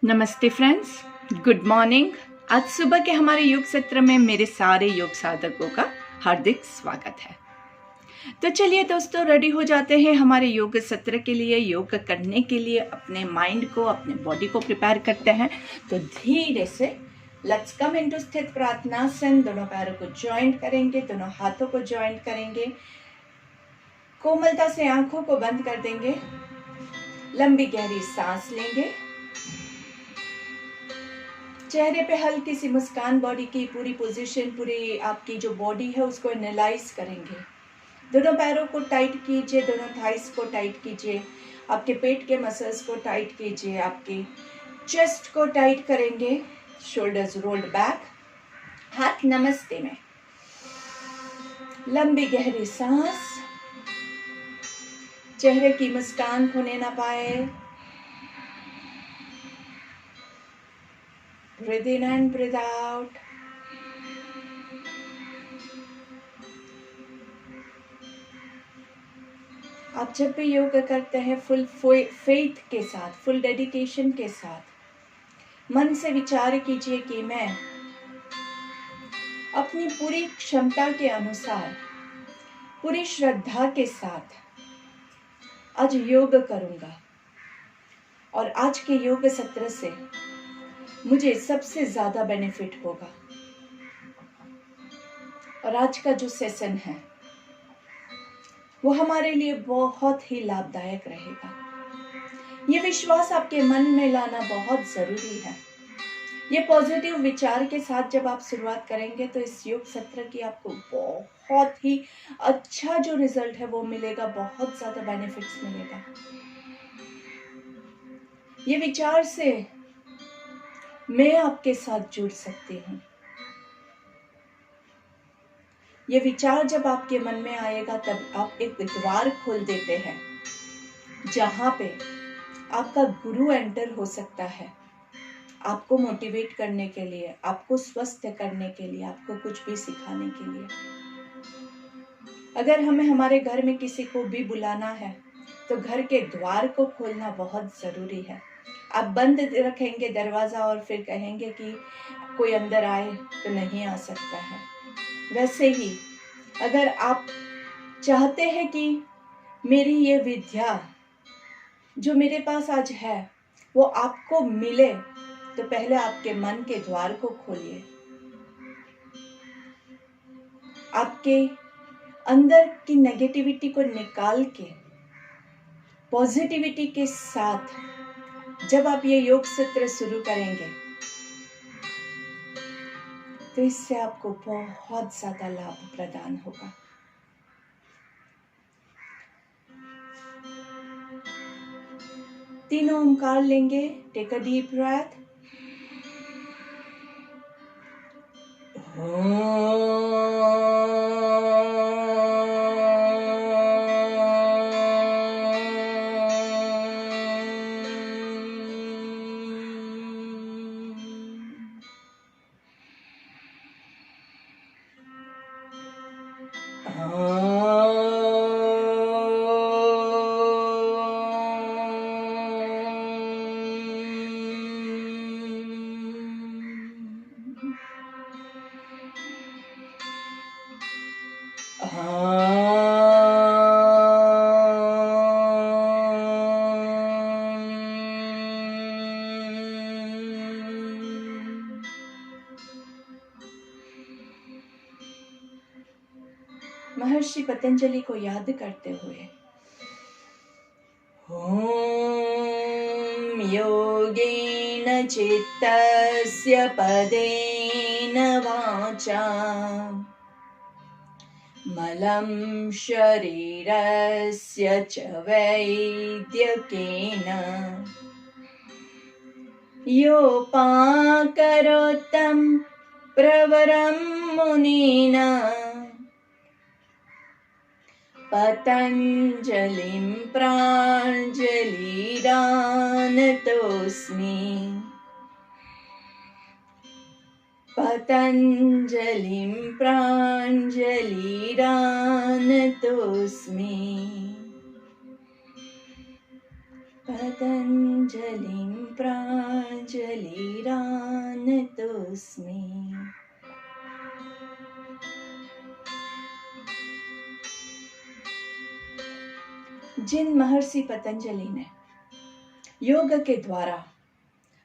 नमस्ते friends, good morning. आज सुबह के हमारे योग सत्र में मेरे सारे योग साधकों का हार्दिक स्वागत है। तो चलिए दोस्तों, रेडी हो जाते हैं हमारे योग सत्र के लिए। योग करने के लिए अपने माइंड को, अपने बॉडी को प्रिपेयर करते हैं। तो धीरे से लेट्स कम इनटू स्थित प्रार्थनासन। दोनों पैरों को ज्वाइंट करेंगे, दोनों हाथों को ज्वाइंट करेंगे, कोमलता से आंखों को बंद कर देंगे, लंबी गहरी सांस लेंगे, चेहरे पे हल्की सी मुस्कान, बॉडी की पूरी पोजीशन, पूरी आपकी जो बॉडी है उसको एनालाइज करेंगे। दोनों पैरों को टाइट कीजिए, दोनों थाइस को टाइट कीजिए, आपके पेट के मसल्स को टाइट कीजिए, आपके चेस्ट को टाइट करेंगे, शोल्डर्स रोल्ड बैक, हाथ नमस्ते में, लंबी गहरी सांस, चेहरे की मुस्कान खोने ना पाए। Breathe in and breathe out. आप जब भी योग करते हैं फुल फेथ के साथ, फुल डेडिकेशन के साथ मन से विचार कीजिए कि मैं अपनी पूरी क्षमता के अनुसार, पूरी श्रद्धा के साथ आज योग करूंगा और आज के योग सत्र से मुझे सबसे ज्यादा बेनिफिट होगा। और आज का जो सेशन है वो हमारे लिए बहुत ही लाभदायक रहेगा। ये विश्वास आपके मन में लाना बहुत जरूरी है। ये पॉजिटिव विचार के साथ जब आप शुरुआत करेंगे तो इस योग सत्र की आपको बहुत ही अच्छा जो रिजल्ट है वो मिलेगा, बहुत ज्यादा बेनिफिट्स मिलेगा। ये विचार से मैं आपके साथ जुड़ सकती हूँ। ये विचार जब आपके मन में आएगा तब आप एक द्वार खोल देते हैं जहां पे आपका गुरु एंटर हो सकता है, आपको मोटिवेट करने के लिए, आपको स्वस्थ करने के लिए, आपको कुछ भी सिखाने के लिए। अगर हमें हमारे घर में किसी को भी बुलाना है तो घर के द्वार को खोलना बहुत जरूरी है। आप बंद रखेंगे दरवाजा और फिर कहेंगे कि कोई अंदर आए तो नहीं आ सकता है। वैसे ही अगर आप चाहते हैं कि मेरी ये विद्या जो मेरे पास आज है वो आपको मिले, तो पहले आपके मन के द्वार को खोलिए। आपके अंदर की नेगेटिविटी को निकाल के पॉजिटिविटी के साथ जब आप ये योग सत्र शुरू करेंगे तो इससे आपको बहुत ज्यादा लाभ प्रदान होगा। तीनों ओंकार लेंगे। Take a deep breath. Maharishi Patanjali को याद करते हुए ओम योगेन चित्तस्य पदेन वाचा मलं शरीरस्य च वैद्यकेन योपाकरोत्तं प्रवरं मुनिना पतंजलिं प्राञ्जलिरानतोऽस्मि। पतंजलिं प्राञ्जलिरानतोऽस्मि। पतंजलिं प्राञ्जलिरानतोऽस्मि। पहली रान तो उसमें। जिन महर्षि पतंजलि ने योग के द्वारा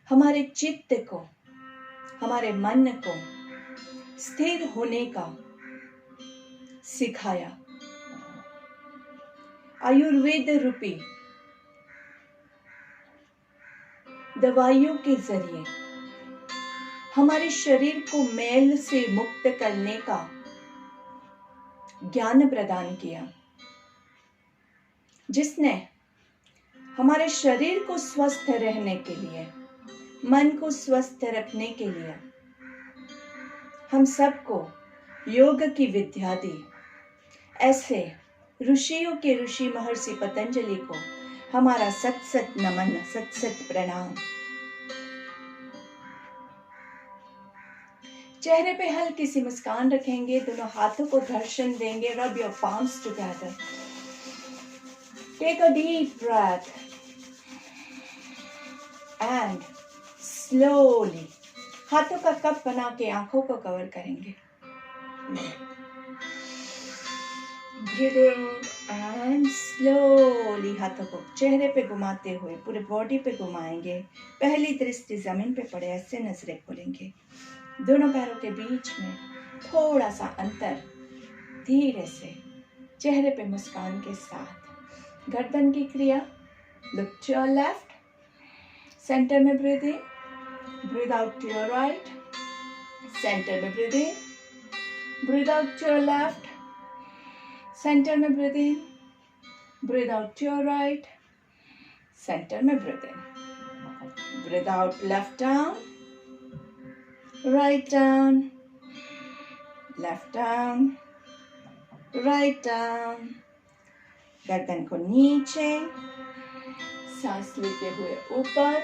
हमारे चित्त को, हमारे मन को स्थिर होने का सिखाया, आयुर्वेद रूपी दवाइयों के जरिए हमारे शरीर को मैल से मुक्त करने का ज्ञान प्रदान किया, जिसने हमारे शरीर को स्वस्थ रहने के लिए, मन को स्वस्थ रखने के लिए हम सबको योग की विद्या दी। ऐसे ऋषियों के ऋषि महर्षि पतंजलि को हमारा सत सत नमन, सत सत प्रणाम। चेहरे पे हल्की सी मुस्कान रखेंगे, दोनों हाथों को घर्षण देंगे, rub your palms together. Take a deep breath and slowly हाथों का कप बना के आंखों को कवर करेंगे। Breathe in and slowly हाथों को चेहरे पे घुमाते हुए पूरे बॉडी पे घुमाएंगे। पहली दृष्टि जमीन पे पड़े, ऐसे नजरें खोलेंगे। दोनों पैरों के बीच में थोड़ा सा अंतर, धीरे से चेहरे पे मुस्कान के साथ। गर्दन की क्रिया, look to your left, centre में breathe in, breathe out to your right, centre में breathe in, breathe out to your left, centre में breathe in, breathe out to your right, centre में breathe in, breathe out left down, right down, left down, right down। गर्दन को नीचे, सांस लेते हुए ऊपर,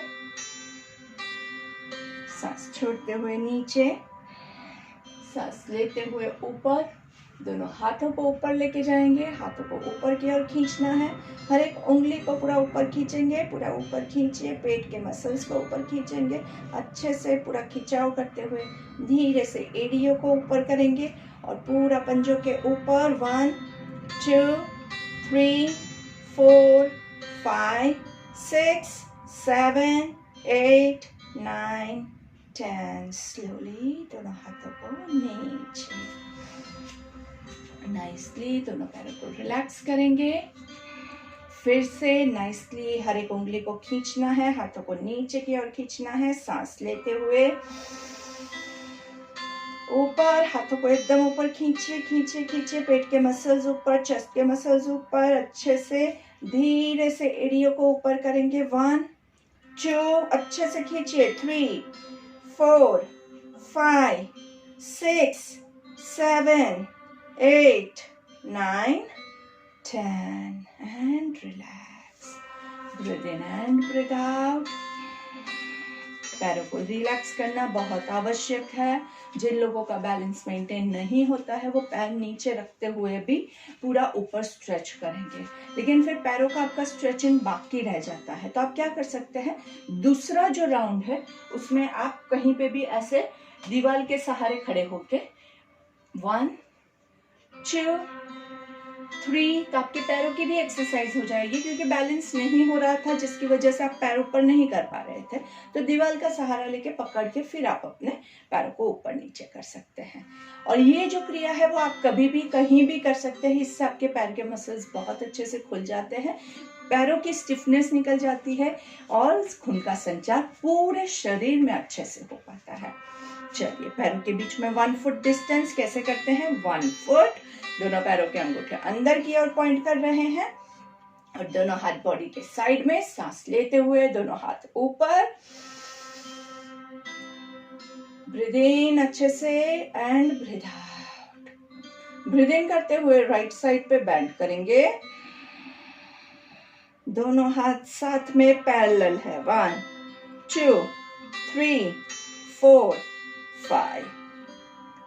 सांस छोड़ते हुए नीचे, सांस लेते हुए ऊपर। दोनों हाथों को ऊपर लेके जाएंगे, हाथों को ऊपर की ओर खींचना है। हर एक उंगली को पूरा ऊपर खींचेंगे, पूरा ऊपर खींचिए, पेट के मसल्स को ऊपर खींचेंगे, अच्छे से पूरा खिंचाव करते हुए धीरे से एड़ियों को ऊपर करेंगे और पूरा पंजों के ऊपर। 1 2 3 4 5 6 7 8 9 10। स्लोली दोनों हाथों को नीचे, नाइसली दोनों पैरों को रिलैक्स करेंगे। फिर से नाइसली हर एक उंगली को खींचना है, हाथों को नीचे की ओर खींचना है। सांस लेते हुए ऊपर, हाथों को एकदम ऊपर खींचिए, खींचिए, खींचिए। पेट के मसल्स ऊपर, चेस्ट के मसल्स ऊपर, अच्छे से धीरे से एड़ियों को ऊपर करेंगे। 1 2 अच्छे से खींचिए। 3 4 5 6 7 8 9 10 and relax. Breathe in and breathe out. पैरों को रिलैक्स करना बहुत आवश्यक है। जिन लोगों का बैलेंस मेंटेन नहीं होता है वो पैर नीचे रखते हुए भी पूरा ऊपर स्ट्रेच करेंगे, लेकिन फिर पैरों का आपका स्ट्रेचिंग बाकी रह जाता है। तो आप क्या कर सकते हैं, दूसरा जो राउंड है उसमें आप कहीं पे भी ऐसे दीवार के सहारे खड़े होके 1 2 3, तो आपके पैरों की भी एक्सरसाइज हो जाएगी, क्योंकि बैलेंस नहीं हो रहा था जिसकी वजह से आप पैर ऊपर नहीं कर पा रहे थे। तो दीवार का सहारा लेके पकड़ के फिर आप अपने पैरों को ऊपर नीचे कर सकते हैं। और ये जो क्रिया है वो आप कभी भी कहीं भी कर सकते हैं। इससे आपके पैर के मसल्स बहुत अच्छे से खुल जाते हैं, पैरों की स्टिफनेस निकल जाती है और खून का संचार पूरे शरीर में अच्छे से हो पाता है। चलिए, पैरों के बीच में 1 फुट डिस्टेंस कैसे करते हैं। 1 फुट, दोनों पैरों के अंगूठे अंदर की ओर पॉइंट कर रहे हैं और दोनों हाथ बॉडी के साइड में। सांस लेते हुए दोनों हाथ ऊपर, ब्रीथ इन अच्छे से एंड ब्रीथ आउट। ब्रीथ इन करते हुए राइट साइड पे बेंड करेंगे, दोनों हाथ साथ में पैरेलल है। 1 2 3 4 5।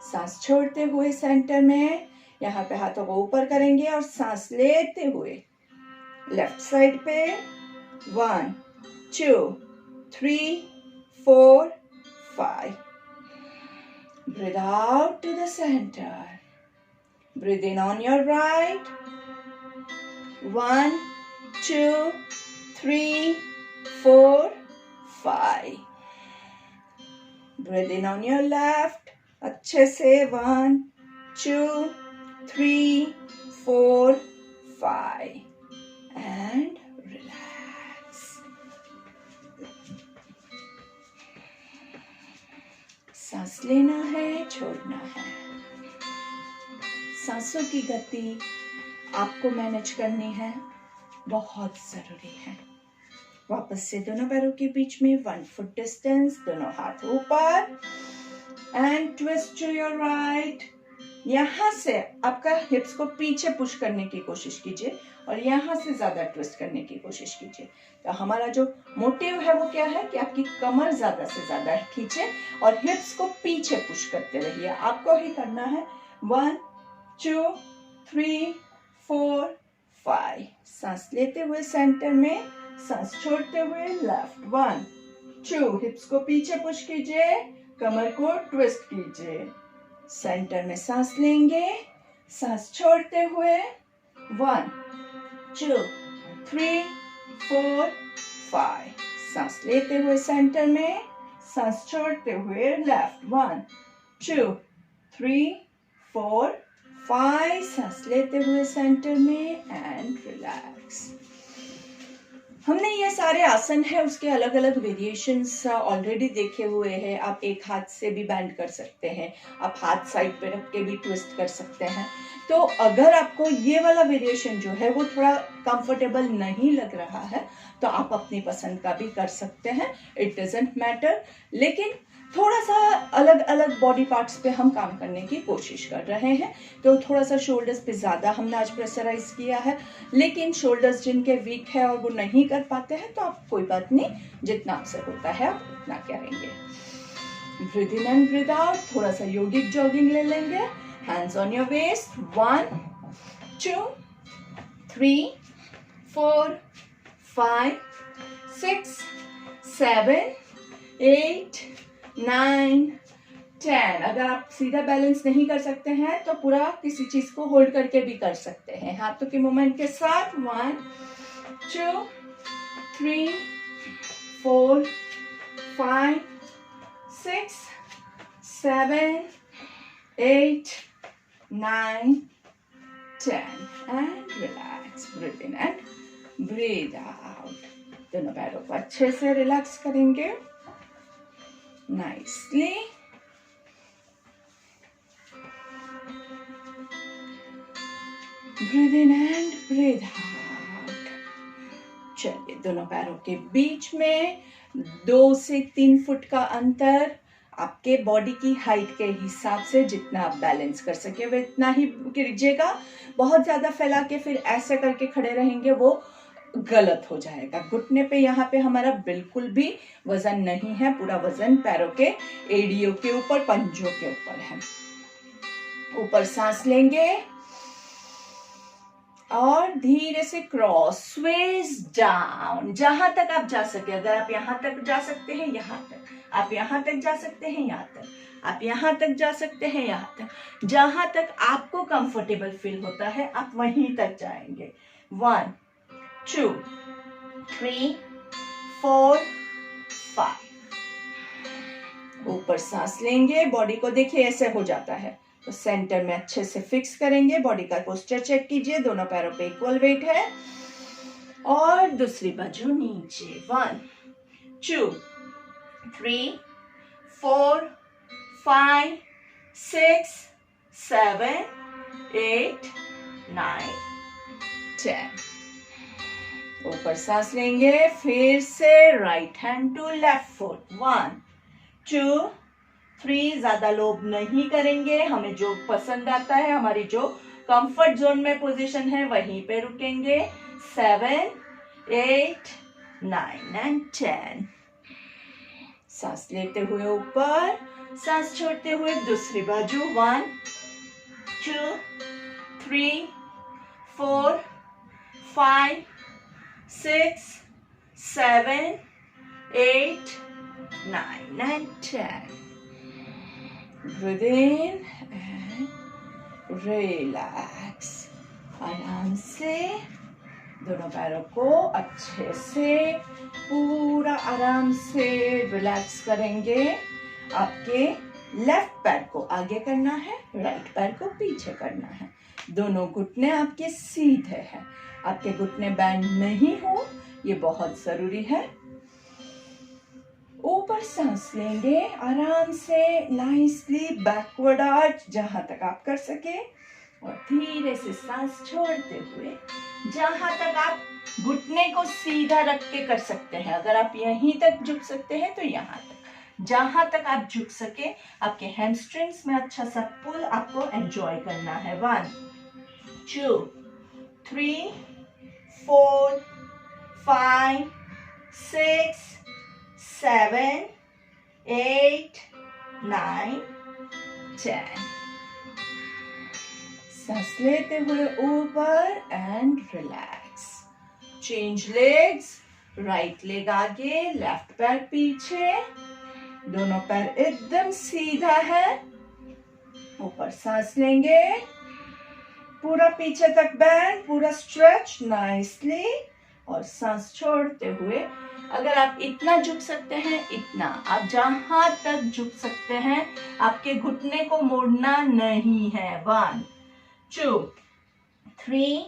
सांस छोड़ते हुए सेंटर में यहाँ पे हाथों को ऊपर करेंगे और सांस लेते हुए लेफ्ट साइड पे 1 2 3 4, 5. Breathe out to the center. Breathe in on your right. 1, 2, 3, 4, 5. Breathe in on your left. अच्छे से 1, 2, 3, 4, 5. And relax. सांस लेना है, छोड़ना है. सांसों की गति आपको मैनेज करनी है, बहुत जरूरी है. वापस से दोनों पैरों के बीच में 1 फुट डिस्टेंस, दोनों हाथ ऊपर and twist to your right. यहाँ से आपका हिप्स को पीछे पुश करने की कोशिश कीजिए और यहाँ से ज्यादा ट्विस्ट करने की कोशिश कीजिए. तो हमारा जो मोटिव है वो क्या है कि आपकी कमर ज्यादा से ज्यादा खींचे और हिप्स को पीछे पुश करते रहिए. आपको ही करना है. 1, 2, 3, 4, 5. सांस लेते हुए सेंटर में, सांस छोड़ते हुए लेफ्ट. 1, 2. हिप्स को पीछे पुश कीजिए, कमर को ट्विस्ट कीजिए. सेंटर में सांस लेंगे, सांस छोड़ते हुए 1, 2, 3, 4, 5. सांस लेते हुए सेंटर में, सांस छोड़ते हुए लेफ्ट. 1, 2, 3, 4, 5. सांस लेते हुए सेंटर में एंड रिलैक्स. हमने ये सारे आसन है उसके अलग अलग वेरिएशंस ऑलरेडी देखे हुए हैं. आप एक हाथ से भी बैंड कर सकते हैं, आप हाथ साइड पे रख के भी ट्विस्ट कर सकते हैं. तो अगर आपको ये वाला वेरिएशन जो है वो थोड़ा कंफर्टेबल नहीं लग रहा है तो आप अपनी पसंद का भी कर सकते हैं. It doesn't matter. लेकिन थोड़ा सा अलग अलग बॉडी पार्ट्स पे हम काम करने की कोशिश कर रहे हैं. तो थोड़ा सा शोल्डर्स पे ज़्यादा हमने आज प्रेशराइज किया है. लेकिन शोल्डर्स जिनके वीक है और वो नहीं कर पाते हैं तो आप कोई बात नहीं, जितना आपसे होता है आप उतना करेंगे. Breathe in and breathe out. थोड़ा सा योगिक जॉगिंग ले लेंगे. Hands on your waist. 1, 2, 3, 4, 5, 6, 7, 8, 9, 10. अगर आप सीधा बैलेंस नहीं कर सकते हैं तो पूरा किसी चीज को होल्ड करके भी कर सकते हैं हाथों के मूवमेंट के साथ. 1, 2, 3, 4, 5, 6, 7, 8, 9, 10. And relax. Breathe in and breathe out. दोनों पैरों को अच्छे से रिलैक्स करेंगे. Nicely. Breathe in and breathe out. चलिए, दोनों पैरों के बीच में 2 से 3 फुट का अंतर. आपके बॉडी की हाइट के हिसाब से जितना आप बैलेंस कर सके वो इतना ही कीजिएगा. बहुत ज्यादा फैला के फिर ऐसे करके खड़े रहेंगे वो गलत हो जाएगा. घुटने पे यहाँ पे हमारा बिल्कुल भी वजन नहीं है. पूरा वजन पैरों के एड़ियों के ऊपर, पंजों के ऊपर है. ऊपर सांस लेंगे और धीरे से क्रॉस स्वेज डाउन. जहां तक आप जा सके. अगर आप यहां तक जा सकते हैं यहाँ तक, आप यहां तक जा सकते हैं यहाँ तक, आप यहां तक जा सकते हैं यहाँ तक. जहां तक आपको कंफर्टेबल फील होता है आप वहीं तक जाएंगे. 1, 2, 3, 4, 5. ऊपर सांस लेंगे. बॉडी को देखिए ऐसे हो जाता है तो सेंटर में अच्छे से फिक्स करेंगे. बॉडी का पोस्चर चेक कीजिए. दोनों पैरों पे इक्वल वेट है. और दूसरी बाजू नीचे. 1, 2, 3, 4, 5, 6, 7, 8, 9, 10. ऊपर सांस लेंगे. फिर से right hand to left foot. 1, 2, 3. ज्यादा लोब नहीं करेंगे. हमें जो पसंद आता है, हमारी जो कंफर्ट जोन में पोजीशन है वहीं पे रुकेंगे. 7, 8, 9 and 10. सांस लेते हुए ऊपर, सांस छोड़ते हुए दूसरी बाजू. 1, 2, 3, 4, 5, 6, 7, 8, 9 and 10. Breathe in and relax. आराम से दोनों पैरों को अच्छे से पूरा आराम से रिलैक्स करेंगे। आपके लेफ्ट पैर को आगे करना है, राइट पैर को पीछे करना है। दोनों घुटने आपके सीधे हैं, आपके घुटने बैंड नहीं हो, ये बहुत जरूरी है। ऊपर सांस लेंगे आराम से, नाइसली बैकवर्ड आर्च जहां तक आप कर सके, और धीरे से सांस छोड़ते हुए जहां तक आप घुटने को सीधा रख के कर सकते हैं। अगर आप यहीं तक झुक सकते हैं तो यहां तक, जहां तक आप झुक सके। आपके हैमस्ट्रिंग्स में अच्छा सा पुल आपको एंजॉय करना है। 1 2 3 4 5 6 7 8 9 10। सांस लेते हुए ऊपर and relax. Change legs, right leg आगे, लेफ्ट पैर पीछे, दोनों पैर एकदम सीधा है। ऊपर सांस लेंगे, पूरा पीछे तक बैंड, पूरा स्ट्रेच नाइसली, और सांस छोड़ते हुए अगर आप इतना झुक सकते हैं इतना, आप जहां तक झुक सकते हैं, आपके घुटने को मोड़ना नहीं है। 1 2 3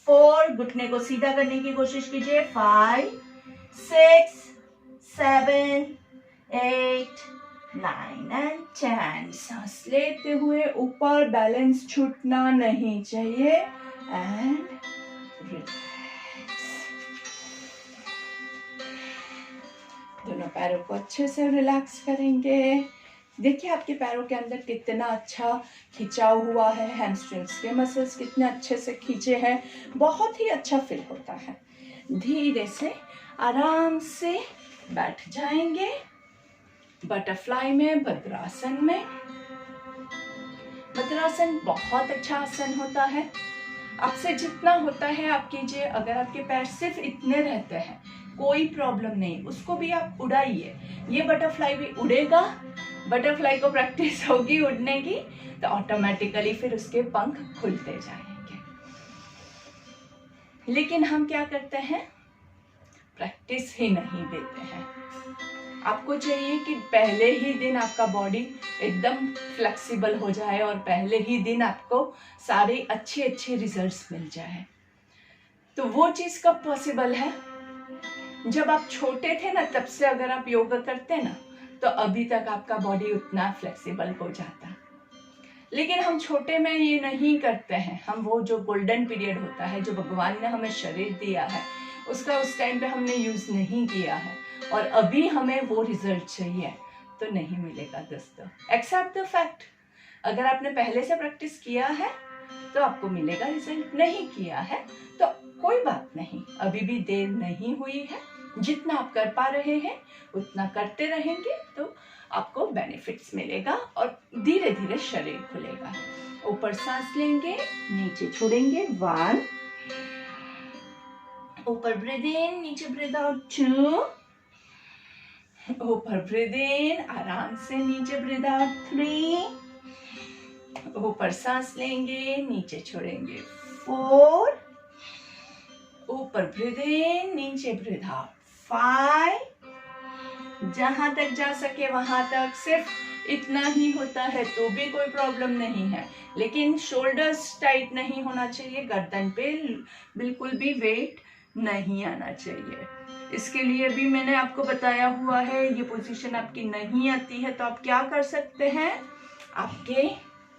4, घुटने को सीधा करने की कोशिश कीजिए। 5 6 7 8 9 and 10। सांस लेते हुए ऊपर, बैलेंस छूटना नहीं चाहिए, एंड रिलैक्स। दोनों पैरों को अच्छे से रिलैक्स करेंगे। देखिए आपके पैरों के अंदर कितना अच्छा खिंचाव हुआ है, हैमस्ट्रिंग्स के मसल्स कितने अच्छे से खींचे हैं, बहुत ही अच्छा फील होता है। धीरे से आराम से बैठ जाएंगे बटरफ्लाई में, भद्रासन में। भद्रासन बहुत अच्छा आसन होता है, आपसे जितना होता है आप कीजिए। अगर आपके पैर सिर्फ इतने रहते हैं कोई प्रॉब्लम नहीं, उसको भी आप उड़ाइए। ये बटरफ्लाई भी उड़ेगा, बटरफ्लाई को प्रैक्टिस होगी उड़ने की तो ऑटोमेटिकली फिर उसके पंख खुलते जाएंगे। लेकिन हम क्या करते हैं, प्रैक्टिस ही नहीं देते हैं। आपको चाहिए कि पहले ही दिन आपका बॉडी एकदम फ्लेक्सिबल हो जाए और पहले ही दिन आपको सारे अच्छे अच्छे रिजल्ट्स मिल जाए। तो वो चीज कब पॉसिबल है, जब आप छोटे थे ना, तब से अगर आप योगा करते ना तो अभी तक आपका बॉडी उतना फ्लेक्सिबल हो जाता। लेकिन हम छोटे में ये नहीं करते हैं। हम वो जो गोल्डन पीरियड होता है, जो भगवान ने हमें शरीर दिया है, उसका उस टाइम पे हमने यूज नहीं किया है, और अभी हमें वो रिजल्ट चाहिए तो नहीं मिलेगा दोस्तों। एक्सेप्ट द फैक्ट, अगर आपने पहले से प्रैक्टिस किया है तो आपको मिलेगा रिजल्ट, नहीं किया है तो कोई बात नहीं, अभी भी देर नहीं हुई है। जितना आप कर पा रहे हैं उतना करते रहेंगे तो आपको बेनिफिट्स मिलेगा और धीरे धीरे शरीर खुलेगा। ऊपर सांस लेंगे, नीचे छोड़ेंगे। 1, ऊपर ब्रीद इन, नीचे ब्रीद आउट। 2, ऊपर ब्रीद इन, आराम से नीचे ब्रीद आउट। 3, ऊपर सांस लेंगे, नीचे छोड़ेंगे। 4, ऊपर ब्रीद इन, नीचे ब्रीद आउट। 5, जहां तक जा सके वहां तक, सिर्फ इतना ही होता है तो भी कोई प्रॉब्लम नहीं है, लेकिन शोल्डर्स टाइट नहीं होना चाहिए, गर्दन पे बिल्कुल भी वेट नहीं आना चाहिए। इसके लिए भी मैंने आपको बताया हुआ है। ये पोजीशन आपकी नहीं आती है तो आप क्या कर सकते हैं, आपके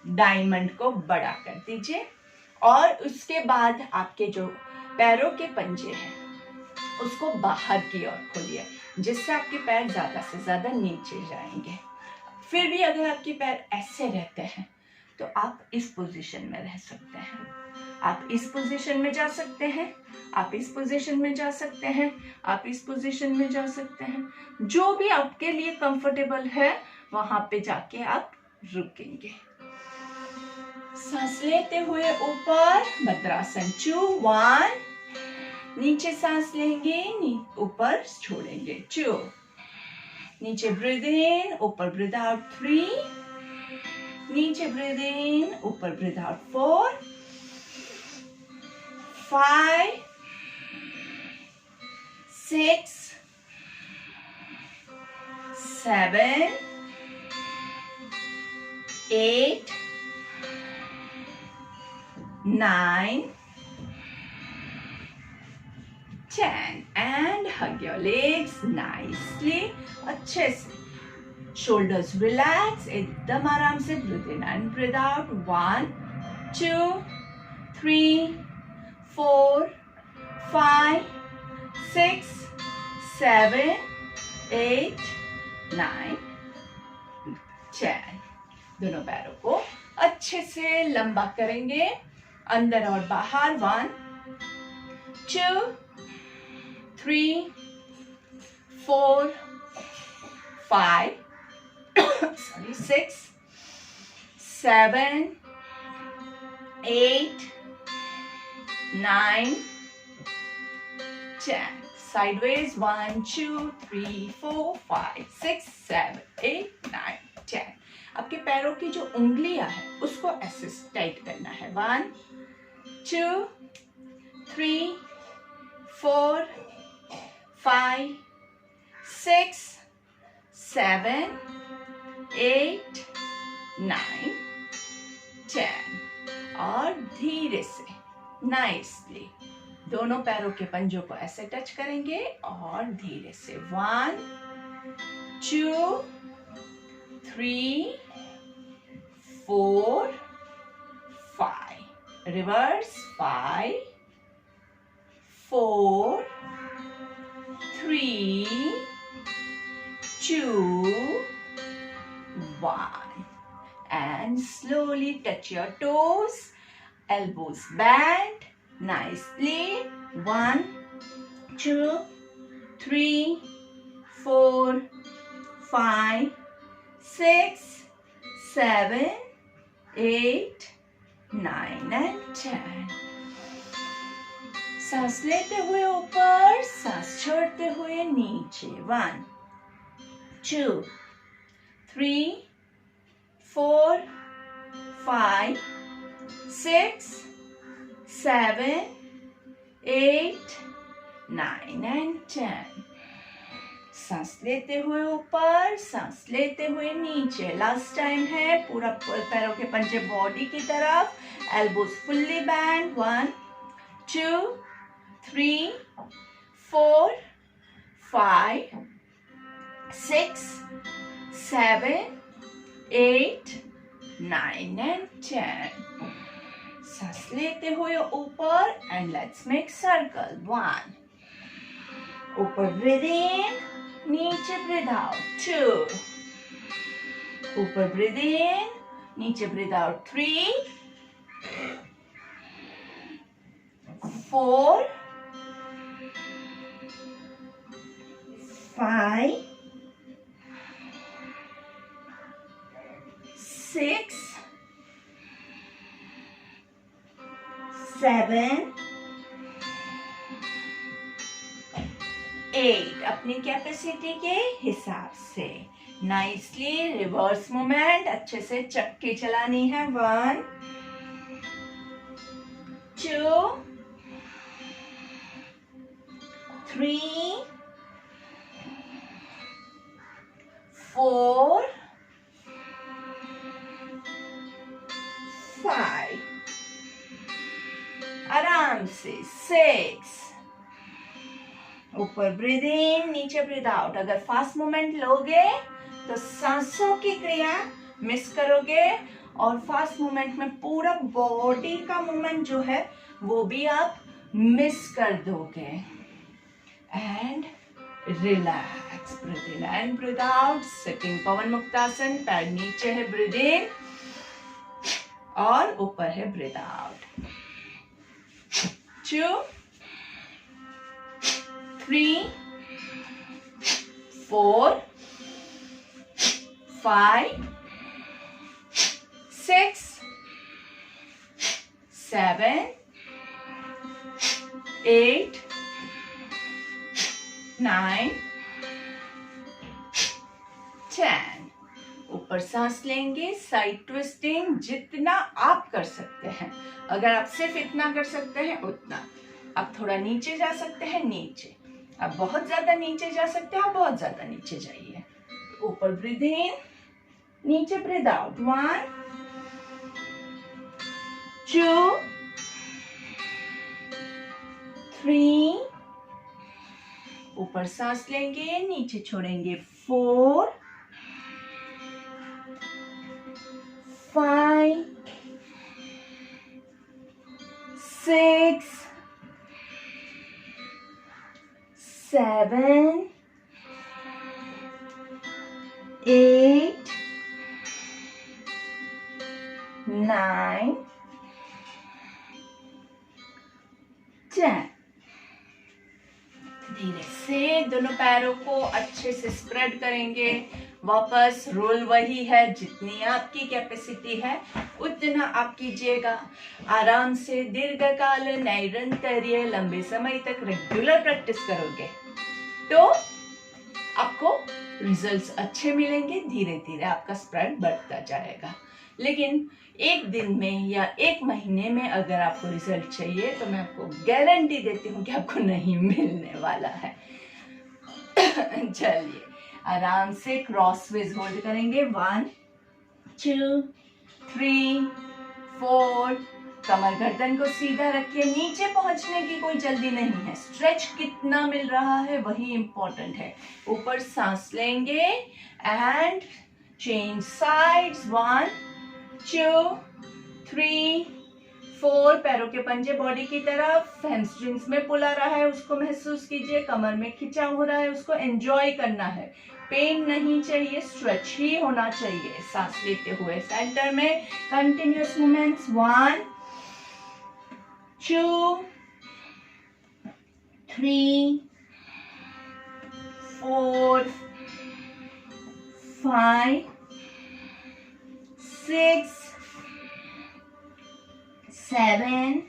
डायमंड को बड़ा कर दीजिए और उसके बाद आपके जो पैरों के पंजे हैं उसको बाहर की ओर खोलिए, जिससे आपके पैर ज्यादा से ज्यादा नीचे जाएंगे। फिर भी अगर आपके पैर ऐसे रहते हैं तो आप इस पोजीशन में रह सकते हैं, आप इस पोजीशन में जा सकते हैं, आप इस पोजीशन में जा सकते हैं, आप इस पोजीशन में जा सकते हैं। जो भी आपके लिए कंफर्टेबल है वहां पे जाके आप रुकेंगे। सांस लेते हुए ऊपर, भद्रासन 2, 1, नीचे सांस लेंगे, ऊपर छोड़ेंगे। 2, नीचे ब्रीद इन, ऊपर ब्रीद आउट 3, नीचे ब्रीद इन, ऊपर breathe out 4, 5, 6, 7, 8, 9, 10 and hug your legs nicely. अच्छे से shoulders relax, एकदम आराम से breathe in and breathe out. 1, 2, 3, 4, 5, 6, 7, 8, 9, 10. दोनों पैरों को अच्छे से लंबा करेंगे, अंदर और बाहर. 1, 2, 3, 4, 5, 6, 7, 8, 9, 10. Sideways. 1, 2, 3, 4, 5, 6, 7, 8, 9, 10. आपके पैरों की जो उंगलियां है उसको ऐसे टाइट करना है. 1, 2, 3, 4, 5, 6, 7, 8, 9, 10. और धीरे से नाइसली दोनों पैरों के पंजों को ऐसे टच करेंगे और धीरे से 1, 2, 3, 4, 5. Reverse. 5, 4, 3, 2, 1. And slowly touch your toes, elbows bend nicely. 1, 2, 3, 4, 5, 6, 7, 8, 9 and 10. सांस लेते हुए ऊपर, सांस छोड़ते हुए नीचे. 1, 2, 3, 4, 5, 6, 7, 8, 9 and 10. सांस लेते हुए ऊपर, सांस लेते हुए नीचे. लास्ट टाइम है. पूरा पैरों के पंजे बॉडी की तरफ, एल्बोज फुल्ली बैंड. 1, 2, 3, 4, 5, 6, 7, 8, 9 and 10. सांस लेते हुए ऊपर एंड लेट्स मेक सर्कल. 1, ऊपर ब्रीद इन, नीचे ब्रीद आउट. 2, ऊपर ब्रीद इन, नीचे ब्रीद आउट. 3, 4, 5, 6, 7, 8. अपनी कैपेसिटी के हिसाब से नाइसली रिवर्स मूवमेंट अच्छे से चक्के चलानी है. 1, 2, 3, 4, 5. आराम से. 6. ऊपर ब्रीद इन, नीचे ब्रीद आउट. अगर फास्ट मूवमेंट लोगे तो सांसों की क्रिया मिस करोगे और फास्ट मूवमेंट में पूरा बॉडी का मूवमेंट जो है वो भी आप मिस कर दोगे. And relax. Breathe in and breathe out. Sitting पवन मुक्तासन. पैर नीचे है, ब्रीद इन, और ऊपर है, ब्रीद आउट. 2, 3, 4, 5, 6, 7, 8, 9, 10। ऊपर सांस लेंगे, साइड ट्विस्टिंग जितना आप कर सकते हैं। अगर आप सिर्फ इतना कर सकते हैं उतना। आप थोड़ा नीचे जा सकते हैं, नीचे। आप बहुत ज्यादा नीचे जा सकते हैं, आप बहुत ज्यादा नीचे जाइए। ऊपर ब्रीथ इन, नीचे ब्रीथ आउट। 1 2 3। ऊपर सांस लेंगे, नीचे छोड़ेंगे। 4 5 6 7 8 9 10। धीरे से दोनों पैरों को अच्छे से स्प्रेड करेंगे। वापस रोल वही है, जितनी आपकी कैपेसिटी है उतना आप कीजिएगा। आराम से दीर्घकाल नैरंतर्य लंबे समय तक रेगुलर प्रैक्टिस करोगे तो आपको रिजल्ट्स अच्छे मिलेंगे। धीरे धीरे आपका स्प्रेड बढ़ता जाएगा। लेकिन एक दिन में या एक महीने में अगर आपको रिजल्ट चाहिए तो मैं आपको गारंटी देती हूँ कि आपको नहीं मिलने वाला है। चलिए आराम से क्रॉसवेज होल्ड करेंगे। 1 2 3 4। कमर गर्दन को सीधा रखिए। नीचे पहुंचने की कोई जल्दी नहीं है। स्ट्रेच कितना मिल रहा है वही इंपॉर्टेंट है। ऊपर सांस लेंगे एंड चेंज साइड्स। 1 2 3 4। पैरों के पंजे बॉडी की तरफ। हैमस्ट्रिंग्स में पुल आ रहा है, उसको महसूस कीजिए। कमर में खिंचाव हो रहा है, उसको एंजॉय करना है। पेन नहीं चाहिए, स्ट्रेच ही होना चाहिए। सांस लेते हुए सेंटर में continuous movements. 1 2 3 4 5 6 7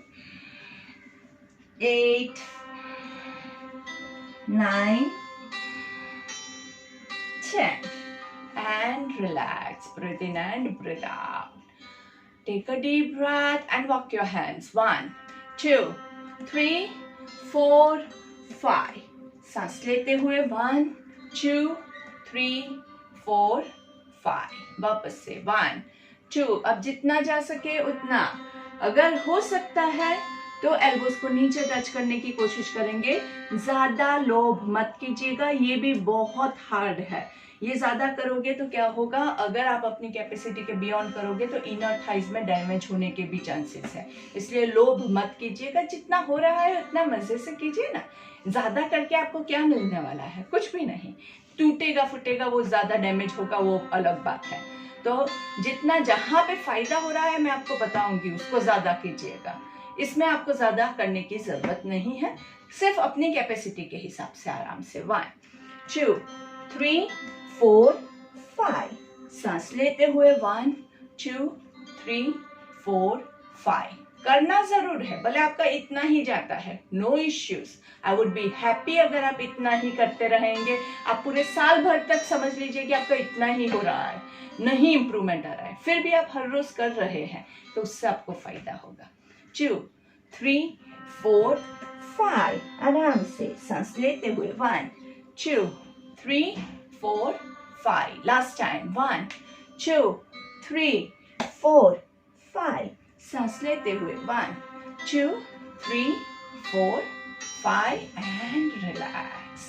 8 9 10 and relax. Breathe in and breathe out. Take a deep breath and walk your hands. 1 2 3 4 5। सांस लेते हुए 1 2 3 4 5। वापस से 1 2। अब जितना जा सके उतना। अगर हो सकता है तो एल्बोज को नीचे टच करने की कोशिश करेंगे। ज्यादा लोभ मत कीजिएगा, ये भी बहुत हार्ड है। ये ज्यादा करोगे तो क्या होगा, अगर आप अपनी कैपेसिटी के बियॉन्ड करोगे तो इनर थाइज में डैमेज होने के भी चांसेस है। इसलिए लोभ मत कीजिएगा, जितना हो रहा है उतना मजे से कीजिए ना। ज्यादा करके आपको क्या मिलने वाला है, कुछ भी नहीं। टूटेगा फूटेगा, वो ज्यादा डैमेज होगा, वो अलग बात है। तो जितना जहां पे फायदा हो रहा है मैं आपको बताऊंगी, उसको ज्यादा कीजिएगा। इसमें आपको ज्यादा करने की जरूरत नहीं है, सिर्फ अपनी कैपेसिटी के हिसाब से आराम से। 1 2 3 4 5। सांस लेते हुए 1 2 3 4 5। करना जरूर है, भले आपका इतना ही जाता है, no issues. I would be happy अगर आप इतना ही करते रहेंगे। आप पूरे साल भर तक समझ लीजिए कि आपका इतना ही हो रहा है, नहीं इंप्रूवमेंट आ रहा है, फिर भी आप हर रोज कर रहे हैं तो उससे आपको फायदा होगा। 2 3 4 5। आराम से सांस लेते हुए 1 2 3 4 5। Last time 1 2 3 4 5। सांस लेते हुए 1 2 3 4 5 and relax.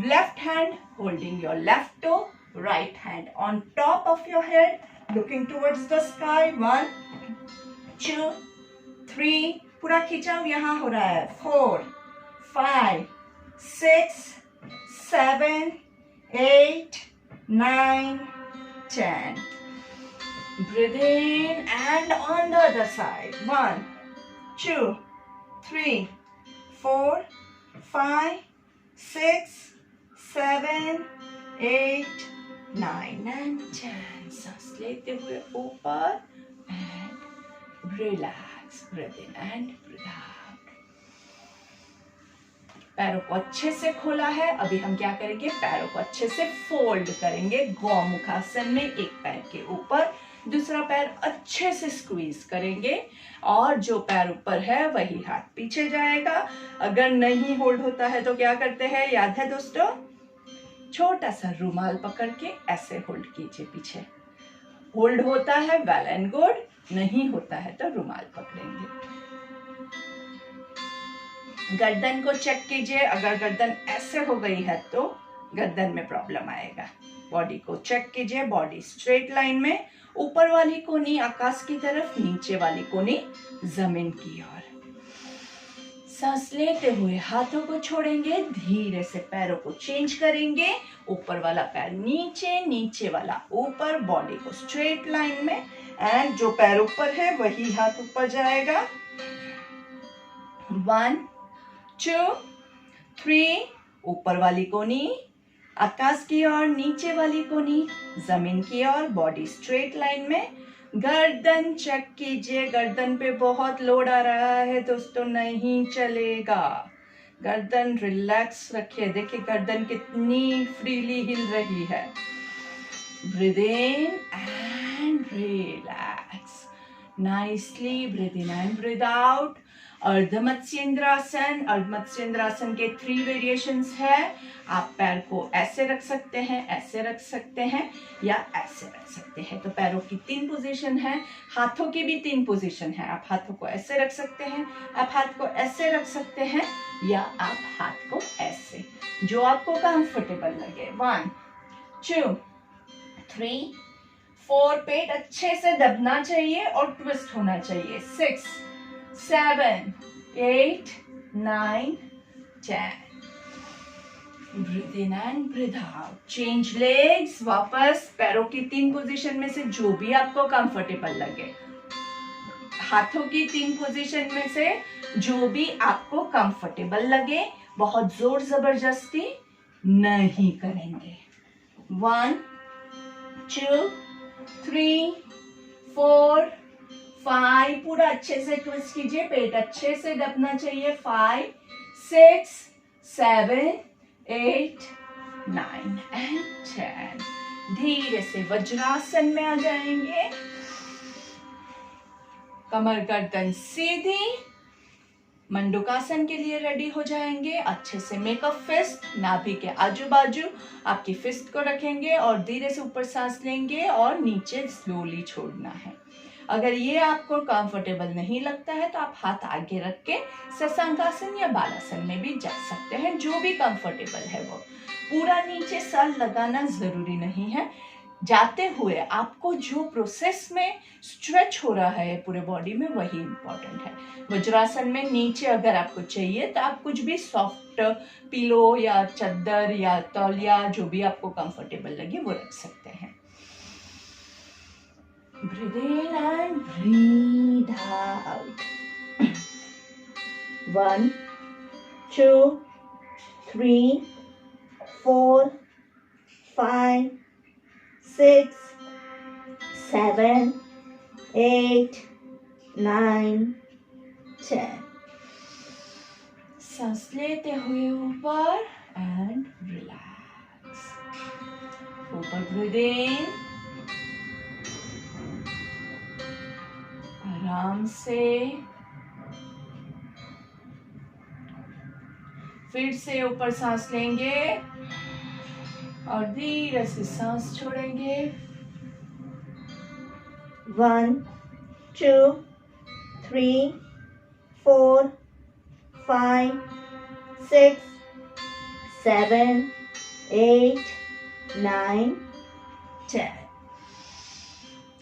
Left hand holding your left toe, right hand on top of your head, looking towards the sky. 1 2 3। पूरा खिंचाव यहाँ हो रहा है। 4 5 6 7 8 9 10। Breathe in and on the other side. 1 2 3 4 5 6 7 8 9 and 10। सांस लेते हुए ऊपर and relax. Breathe in and breathe out. पैरों को अच्छे से खोला है। अभी हम क्या करेंगे, पैरों को अच्छे से फोल्ड करेंगे गौमुखासन में। एक पैर के ऊपर दूसरा पैर अच्छे से स्क्वीज करेंगे और जो पैर ऊपर है वही हाथ पीछे जाएगा। अगर नहीं होल्ड होता है तो क्या करते हैं, याद है दोस्तों, छोटा सा रुमाल पकड़ के ऐसे होल्ड कीजिए पीछे। होल्ड होता है वेल एंड गुड, नहीं होता है तो रुमाल पकड़ेंगे। गर्दन को चेक कीजिए, अगर गर्दन ऐसे हो गई है तो गर्दन में प्रॉब्लम आएगा। बॉडी को चेक कीजिए, बॉडी स्ट्रेट लाइन में, ऊपर वाली कोनी आकाश की तरफ, नीचे वाली कोनी जमीन की ओर। सांस लेते हुए हाथों को छोड़ेंगे, धीरे से पैरों को चेंज करेंगे। ऊपर वाला पैर नीचे, नीचे वाला ऊपर, बॉडी को स्ट्रेट लाइन में, एंड जो पैर ऊपर है वही हाथ ऊपर जाएगा। 1 2 3, ऊपर वाली कोनी आकाश की ओर, नीचे वाली कोनी जमीन की ओर, बॉडी स्ट्रेट लाइन में। गर्दन चेक कीजिए, गर्दन पे बहुत लोड आ रहा है दोस्तों, नहीं चलेगा। गर्दन रिलैक्स रखिए, देखिए गर्दन कितनी फ्रीली हिल रही है। Breathe in and relax nicely, breathe in and breathe out. अर्ध मत्स्येंद्रासन, अर्ध मत्स्येंद्रासन के 3 वेरिएशंस है। आप पैर को ऐसे रख सकते हैं, ऐसे रख सकते हैं या ऐसे रख सकते हैं। तो पैरों की 3 पोजीशन है, हाथों की भी 3 पोजीशन है। आप हाथों को ऐसे रख सकते हैं, आप हाथ को ऐसे रख सकते हैं या आप हाथ को ऐसे, जो आपको कंफर्टेबल लगे। 1 2 3 4, पेट अच्छे से दबना चाहिए और ट्विस्ट होना चाहिए। 6 7 8 9 10। Breathe in and breathe out. Change legs, वापस पैरों की 3 पोजीशन में से जो भी आपको कंफर्टेबल लगे, हाथों की 3 पोजीशन में से जो भी आपको कंफर्टेबल लगे। बहुत जोर जबरदस्ती नहीं करेंगे। 1 2 3 4 5, पूरा अच्छे से ट्विस्ट कीजिए, पेट अच्छे से दबना चाहिए। 5 6 7 8 9 एंड 10। धीरे से वज्रासन में आ जाएंगे। कमर गर्दन सीधी, मंडूकासन के लिए रेडी हो जाएंगे। अच्छे से मेकअप फिस्ट, नाभि के आजू बाजू आपकी फिस्ट को रखेंगे और धीरे से ऊपर सांस लेंगे और नीचे स्लोली छोड़ना है। अगर ये आपको कंफर्टेबल नहीं लगता है तो आप हाथ आगे रख के शशांकासन या बालासन में भी जा सकते हैं, जो भी कंफर्टेबल है वो। पूरा नीचे सर लगाना जरूरी नहीं है। जाते हुए आपको जो प्रोसेस में स्ट्रेच हो रहा है पूरे बॉडी में, वही इंपॉर्टेंट है। वज्रासन में नीचे अगर आपको चाहिए तो आप कुछ भी सॉफ्ट पिलो या चादर या तौलिया, जो भी आपको कंफर्टेबल लगे वो रख सकते हैं। Breathe in and breathe out. 1 2 3 4 5 6 7 8 9 10। सांस लेते हुए ऊपर एंड रिलैक्स। ऊपर ब्रीथ इन, आराम से, फिर से ऊपर सांस लेंगे और धीरे से सांस छोड़ेंगे। 1 2 3 4 5 6 7 8 9 10।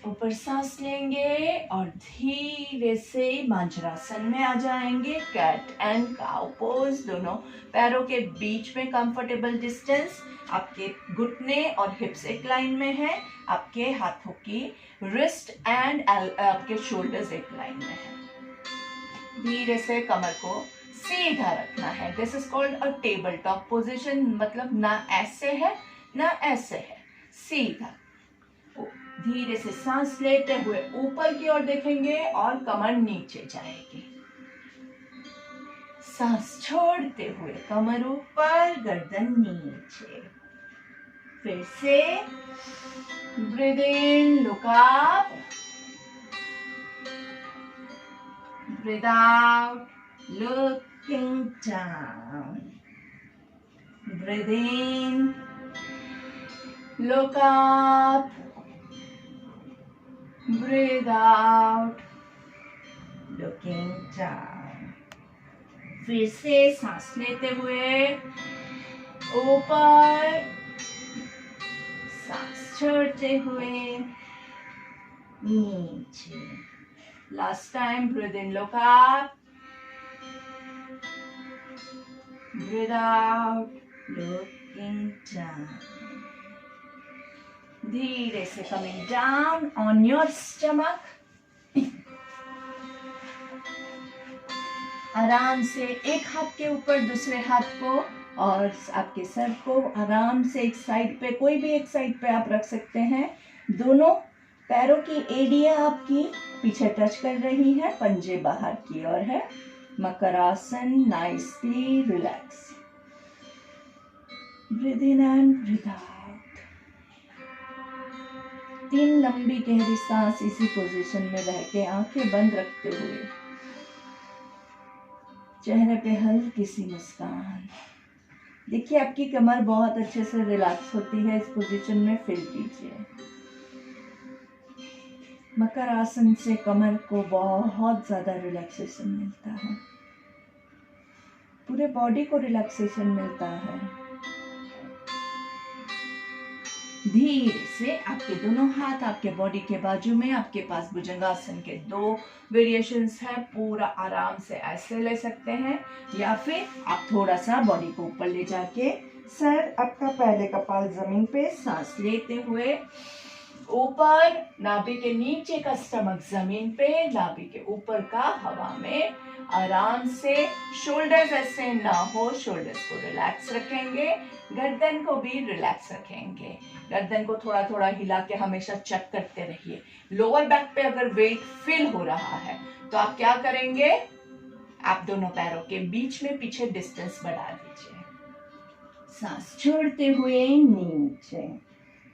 ऊपर सांस लेंगे और धीरे से मांजरासन में आ जाएंगे। कैट एंड काउ पोज, दोनों पैरों के बीच में कंफर्टेबल डिस्टेंस, आपके घुटने और हिप्स एक लाइन में है, आपके हाथों की रिस्ट एंड आपके शोल्डर्स एक लाइन में है। धीरे से कमर को सीधा रखना है। This is called a table top position, मतलब ना ऐसे है ना ऐसे है, सीधा। धीरे से सांस लेते हुए ऊपर की ओर देखेंगे और कमर नीचे जाएगी। सांस छोड़ते हुए कमर ऊपर, गर्दन नीचे। फिर से breathe in, look up, breathe out, looking down. Breathe in, look up, breathe out, looking down. फिर से सांस लेते हुए ऊपर, सांस छोड़ते हुए नीचे। Last time, breathe in, look up, breathe out, looking down. धीरे से coming down on your stomach. आराम से एक हाथ के ऊपर दूसरे हाथ को और आपके सर को आराम से एक साइड पे, कोई भी एक साइड पे आप रख सकते हैं। दोनों पैरों की एड़ियां आपकी पीछे टच कर रही है, पंजे बाहर की ओर है। मकरासन, nicely relax. Breathe in and breathe out. 3 लंबी गहरी सांस इसी पोजीशन में रह के आंखें बंद रखते हुए चेहरे पे हल्की सी मुस्कान। देखिए आपकी कमर बहुत अच्छे से रिलैक्स होती है इस पोजीशन में, फील कीजिए। मकर आसन से कमर को बहुत ज्यादा रिलैक्सेशन मिलता है, पूरे बॉडी को रिलैक्सेशन मिलता है। धीरे से आपके दोनों हाथ आपके बॉडी के बाजू में, आपके पास भुजंगासन के 2 वेरिएशंस है। पूरा आराम से ऐसे ले सकते हैं या फिर आप थोड़ा सा बॉडी को ऊपर ले जाके सर आपका पहले कपाल जमीन पे, सांस लेते हुए ऊपर, नाभि के नीचे का स्टमक जमीन पे, नाभि के ऊपर का हवा में। आराम से शोल्डर्स ऐसे ना हो, शोल्डर्स को रिलैक्स रखेंगे, गर्दन को भी रिलैक्स रखेंगे। गर्दन को थोड़ा थोड़ा हिला के हमेशा चेक करते रहिए। लोअर बैक पे अगर वेट फील हो रहा है तो आप क्या करेंगे, आप दोनों पैरों के बीच में पीछे डिस्टेंस बढ़ा दीजिए। सांस छोड़ते हुए नीचे,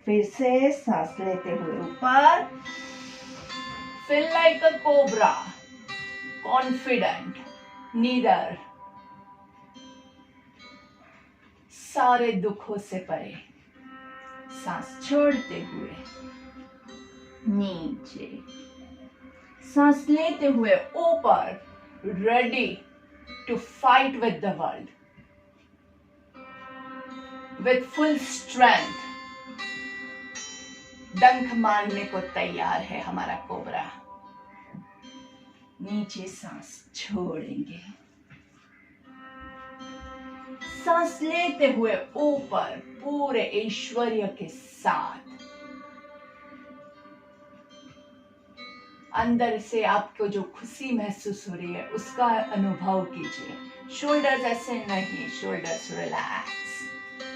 फिर से सांस लेते हुए ऊपर। Feel like a cobra, confident, नीडर, सारे दुखों से परे। सांस छोड़ते हुए नीचे, सांस लेते हुए ऊपर, ready to fight with the world with full strength. डंक मारने को तैयार है हमारा कोबरा। नीचे सांस छोड़ेंगे, सांस लेते हुए ऊपर पूरे ऐश्वर्य के साथ। अंदर से आपको जो खुशी महसूस हो रही है उसका अनुभव कीजिए। शोल्डर्स ऐसे नहीं, शोल्डर्स रिलैक्स।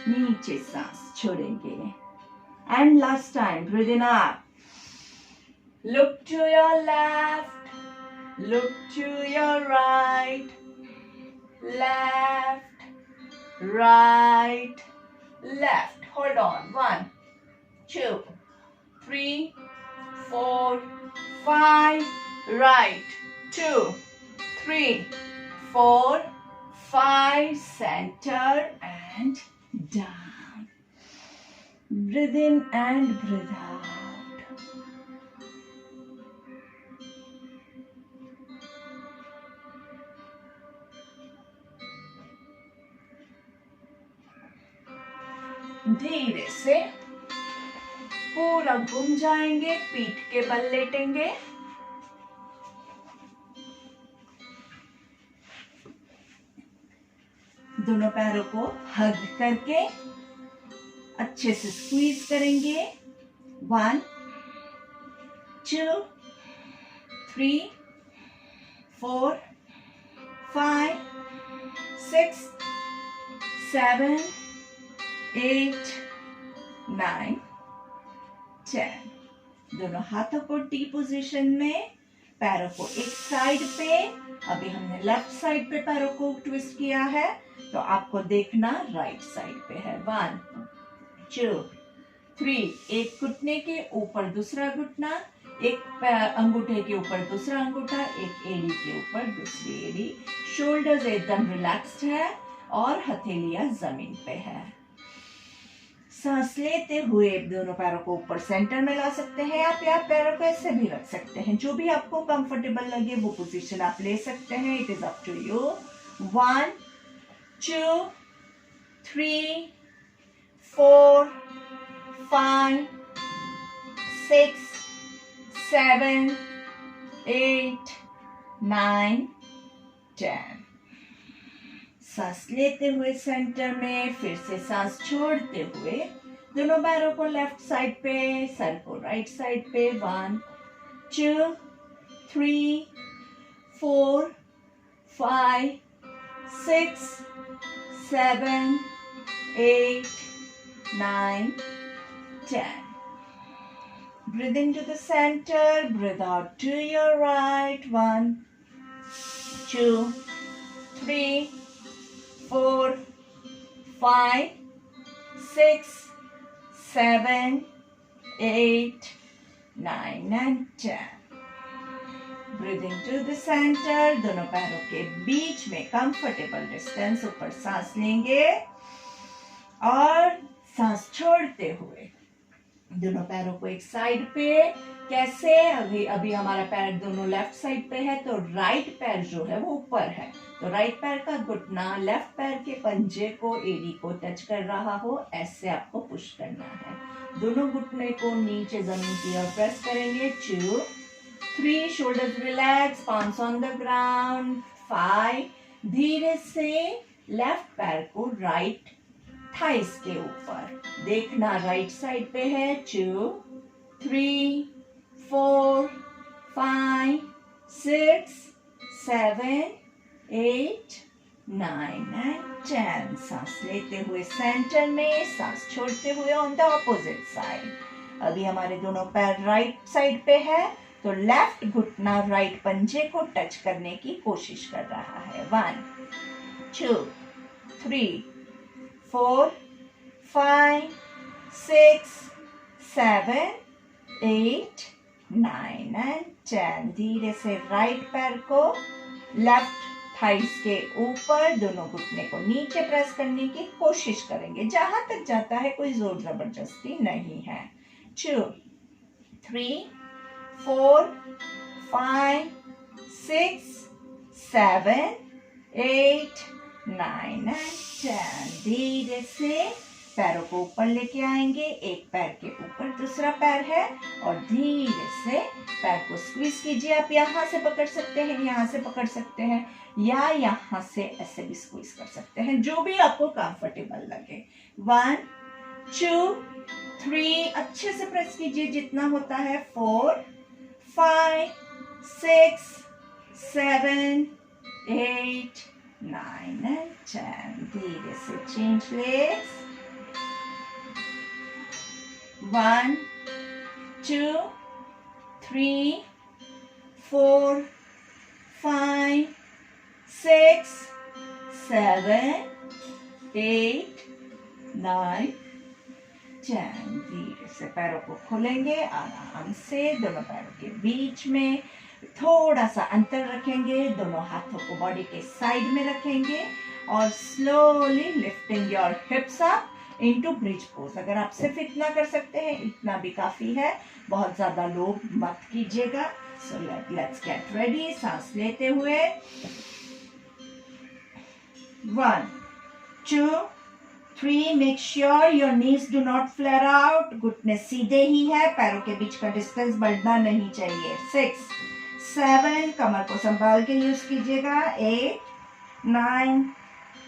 नीचे सांस छोड़ेंगे। And last time, breathe in up. Look to your left, look to your right, left, right, left. Hold on. 1, 2, 3, 4, 5. Right. 2, 3, 4, 5. Center and down. Breathe in and breathe out. धीरे से पूरा घूम जाएंगे, पीठ के बल लेटेंगे। दोनों पैरों को हग करके अच्छे से स्क्वीज करेंगे। 1, 2, 3, 4, 5, 6, 7, 8, 9, 10। दोनों हाथों को टी पोजीशन में, पैरों को एक साइड पे, अभी हमने लेफ्ट साइड पे पैरों को ट्विस्ट किया है, तो आपको देखना राइट साइड पे है। 1 2 3, एक घुटने के ऊपर दूसरा घुटना, एक अंगूठे के ऊपर दूसरा अंगूठा, एक एड़ी के ऊपर दूसरी एड़ी। शोल्डर्स एकदम रिलैक्स्ड है और हथेलियां जमीन पे है। सांस लेते हुए दोनों पैरों को ऊपर सेंटर में ला सकते हैं आप, या पैरों को ऐसे भी रख सकते हैं, जो भी आपको कंफर्टेबल लगे वो पोजीशन आप ले सकते हैं। It is up to you. 1 2 3 4 5 6 7 8 9 10। सांस लेते हुए सेंटर में, फिर से सांस छोड़ते हुए दोनों पैरों को लेफ्ट साइड पे, सर को राइट साइड पे। 1 2 3 4 5 6 7 8 9 10. Breathe into the center, breathe out to your right. 1 2 3 4 5 6 7 8 9 and 10. Breathe into the center, दोनों पैरों के बीच में कंफर्टेबल डिस्टेंस ऊपर सांस लेंगे और सांस छोड़ते हुए दोनों पैरों को एक साइड पे। कैसे? अभी हमारा पैर दोनों लेफ्ट साइड पे है, तो राइट पैर जो है वो ऊपर है, तो राइट पैर का घुटना लेफ्ट पैर के पंजे को, एड़ी को टच कर रहा हो, ऐसे आपको पुश करना है। दोनों घुटने को नीचे जमीन की ओर प्रेस करेंगे। 2 3, shoulders relax, palms on the ground. 5, धीरे से लेफ्ट पैर को राइट थाइस के ऊपर, देखना राइट साइड पे है। 2 3 4 5 6 7 8 9 and 10। सांस लेते हुए सेंटर में, सांस छोड़ते हुए ऑन द ऑपोजिट साइड। अभी हमारे दोनों पैर राइट साइड पे है, तो लेफ्ट घुटना राइट पंजे को टच करने की कोशिश कर रहा है। 1 2 3 4 5 6 7 8 9 and 10। धीरे से राइट पैर को लेफ्ट थाइस के ऊपर, दोनों घुटने को नीचे प्रेस करने की कोशिश करेंगे, जहां तक जाता है, कोई जोर जबरदस्ती नहीं है। 2 3 4 5 6 7 8 9 and 10। धीरे से पैरों को ऊपर लेके आएंगे, एक पैर के ऊपर दूसरा पैर है, और धीरे से पैर को स्क्वीज कीजिए। आप यहाँ से पकड़ सकते हैं, यहाँ से पकड़ सकते हैं, या यहाँ से ऐसे भी स्क्वीज कर सकते हैं, जो भी आपको कंफर्टेबल लगे। 1 2 3, अच्छे से प्रेस कीजिए जितना होता है। 4 5 6 7 8 9 and 10। धीरे से चेंज लेग्स। 1 2 3 4 5 6 7 8 9 10। धीरे से पैरों को खोलेंगे आराम से, दोनों पैरों के बीच में थोड़ा सा अंतर रखेंगे, दोनों हाथों को बॉडी के साइड में रखेंगे और slowly lifting your hips up into bridge pose. अगर आप सिर्फ इतना कर सकते हैं, इतना भी काफी है, बहुत ज्यादा लोड मत कीजिएगा। So let's get ready. सांस लेते हुए 1 2 3, make sure your knees do not flare out. घुटने सीधे ही है, पैरों के बीच का डिस्टेंस बढ़ना नहीं चाहिए। 6 7, कमर को संभाल के यूज कीजिएगा। 8 9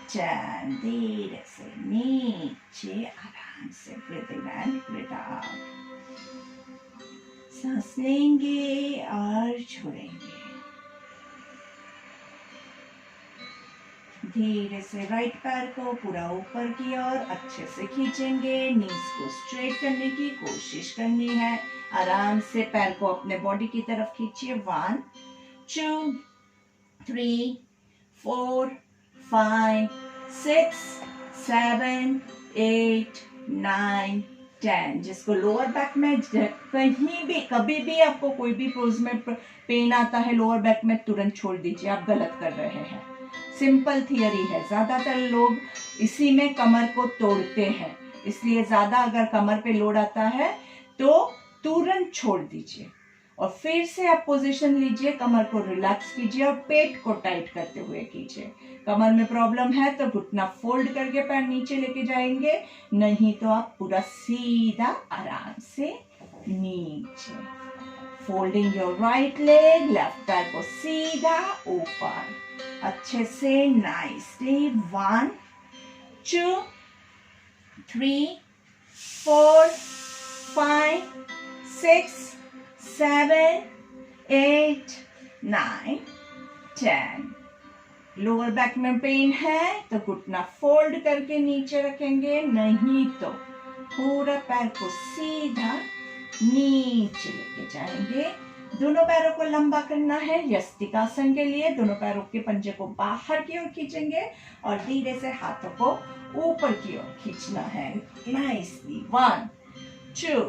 10। धीरे से नीचे आराम से ब्रीथिंग एंड ब्रीथ आउट। सांस लेंगे और छोड़ेंगे। धीरे से राइट पैर को पूरा ऊपर की ओर अच्छे से खींचेंगे। नीज को स्ट्रेट करने की कोशिश करनी है। आराम से पैर को अपने बॉडी की तरफ खींचिए। 1 2, 3, 4, 5, 6, 7, 8, 9, 10। जिसको लोअर बैक में कहीं भी कभी भी आपको कोई भी पोज में पेन आता है लोअर बैक में, तुरंत छोड़ दीजिए, आप गलत कर रहे हैं। सिंपल थियरी है, ज्यादातर लोग इसी में कमर को तोड़ते हैं, इसलिए ज्यादा अगर कमर पे लोड आता है तो तुरंत छोड़ दीजिए और फिर से आप पोजीशन लीजिए, कमर को रिलैक्स कीजिए और पेट को टाइट करते हुए कीजिए। कमर में प्रॉब्लम है तो घुटना फोल्ड करके पैर नीचे लेके जाएंगे, नहीं तो आप पूरा सीधा आराम से नीचे। Folding your right leg, left पैर को सीधा ऊपर, अच्छे से नाइसली। 1, 2, 3, 4, 5, 6, 7, 8, 9, 10। लोअर बैक में पेन है तो घुटना फोल्ड करके नीचे रखेंगे, नहीं तो पूरा पैर को सीधा नीचे लेके जाएंगे। दोनों पैरों को लंबा करना है यस्तिकासन के लिए। दोनों पैरों के पंजे को बाहर की ओर खींचेंगे और धीरे से हाथों को ऊपर की ओर खींचना है। नाइसली। 1, 2,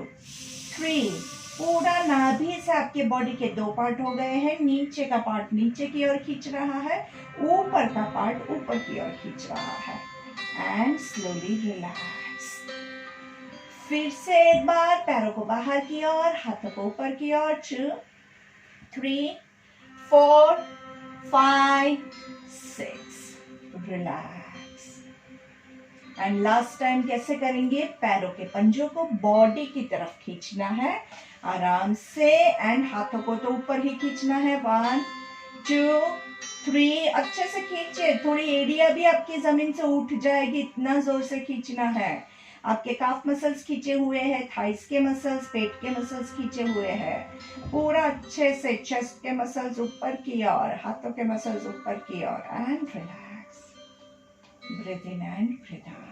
3। पूरा नाभि से आपके बॉडी के 2 पार्ट हो गए हैं। नीचे का पार्ट नीचे की ओर खींच रहा है, ऊपर का पार्ट ऊपर की ओर खींच रहा है। And slowly relax. फिर से एक बार पैरों को बाहर की ओर, हाथों को ऊपर की ओर। 2, 3, 4, 5, 6। रिलैक्स। एंड लास्ट टाइम कैसे करेंगे? पैरों के पंजों को बॉडी की तरफ खींचना है आराम से, एंड हाथों को तो ऊपर ही खींचना है। 1, 2, 3। अच्छे से खींचे, थोड़ी एरिया भी आपकी जमीन से उठ जाएगी, इतना जोर से खींचना है। आपके काफ मसल्स खींचे हुए हैं, थाइस के मसल्स, पेट के मसल्स खींचे हुए हैं। पूरा अच्छे से चेस्ट के मसल्स ऊपर की ओर, हाथों के मसल्स ऊपर की ओर। And relax. Breathe in and breathe out.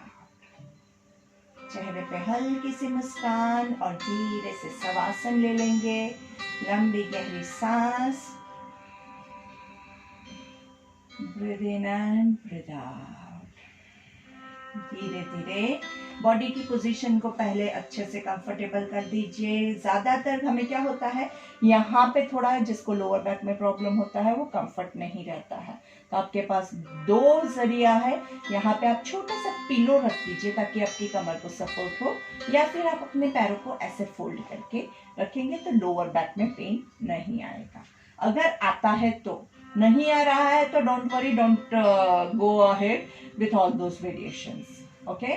चेहरे पे हल्की सी मुस्कान और धीरे से शवासन ले लेंगे। लंबी गहरी सांस। Breathe in and breathe out. धीरे धीरे बॉडी की पोजीशन को पहले अच्छे से कंफर्टेबल कर दीजिए। ज्यादातर हमें क्या होता है, यहाँ पे थोड़ा जिसको लोअर बैक में प्रॉब्लम होता है वो कंफर्ट नहीं रहता है, तो आपके पास 2 जरिया है। यहाँ पे आप छोटा सा पिलो रख दीजिए ताकि आपकी कमर को सपोर्ट हो, या फिर आप अपने पैरों को ऐसे फोल्ड करके रखेंगे तो लोअर बैक में पेन नहीं आएगा। अगर आता है तो, नहीं आ रहा है तो don't worry, don't go ahead with all those variations. Okay,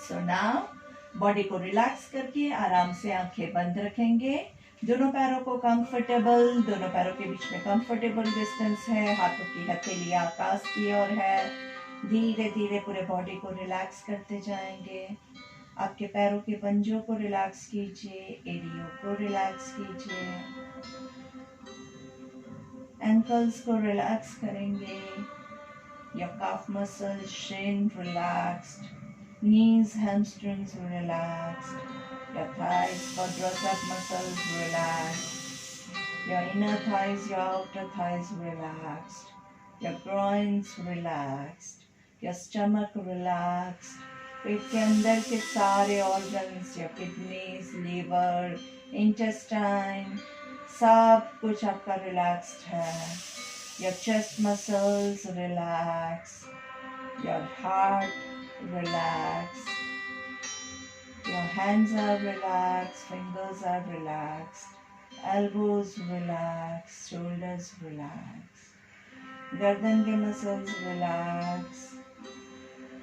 so now body को रिलैक्स करके आराम से आंखें बंद रखेंगे। दोनों पैरों को कंफर्टेबल, दोनों पैरों के बीच में कंफर्टेबल डिस्टेंस है। हाथों की हथेली आकाश की ओर है। धीरे धीरे पूरे बॉडी को रिलैक्स करते जाएंगे। आपके पैरों के पंजों को रिलैक्स कीजिए, एरियो को रिलैक्स कीजिए, एंकल्स को रिलैक्स करेंगे। Your calf muscles, shin relaxed, knees, hamstrings relaxed, your thighs, quadricep muscles relaxed, your inner thighs, your outer thighs relaxed, your groins relaxed, your stomach relaxed, पेट के अंदर के सारे organs, your kidneys, liver, intestine, सब कुछ आपका relaxed है। Your chest muscles relax, your heart relax, your hands are relaxed, fingers are relaxed, elbows relax, shoulders relax, गर्दन के muscles relax,